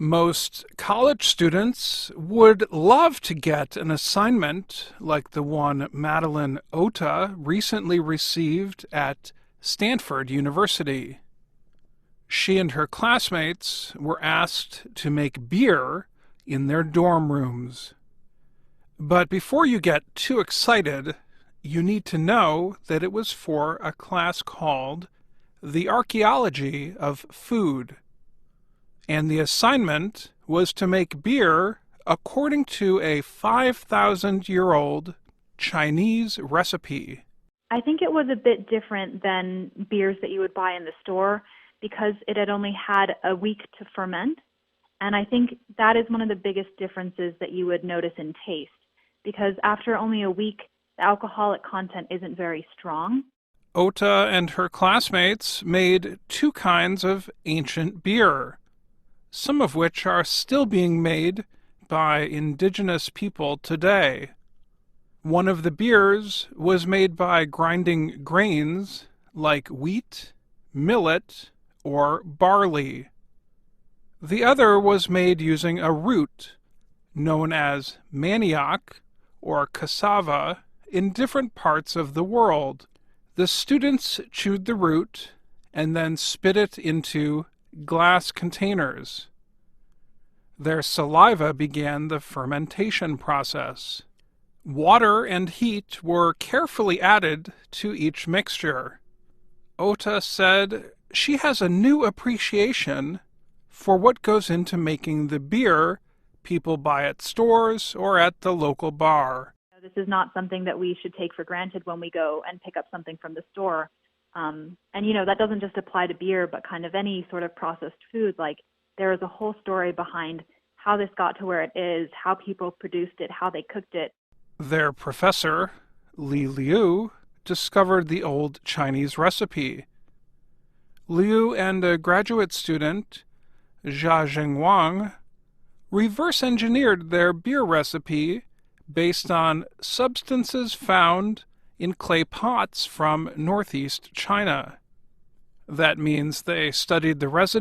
Most college students would love to get an assignment like the one Madeline Ota recently received at Stanford University. She and her classmates were asked to make beer in their dorm rooms. But before you get too excited, you need to know that it was for a class called the Archaeology of Food. And the assignment was to make beer according to a 5,000-year-old Chinese recipe. I think it was a bit different than beers that you would buy in the store because it had only had a week to ferment. And I think that is one of the biggest differences that you would notice in taste, because after only a week, the alcoholic content isn't very strong. Ota and her classmates made two kinds of ancient beer, some of which are still being made by indigenous people today. One of the beers was made by grinding grains like wheat, millet, or barley. The other was made using a root known as manioc or cassava in different parts of the world. The students chewed the root and then spit it into glass containers. Their saliva began the fermentation process. Water and heat were carefully added to each mixture. Ota said she has a new appreciation for what goes into making the beer people buy at stores or at the local bar. This is not something that we should take for granted when we go and pick up something from the store. That doesn't just apply to beer, but kind of any sort of processed food. Like, there is a whole story behind how this got to where it is, how people produced it, how they cooked it. Their professor, Li Liu, discovered the old Chinese recipe. Liu and a graduate student, Jia Zhengwang, reverse-engineered their beer recipe based on substances found in clay pots from northeast China. That means they studied the residue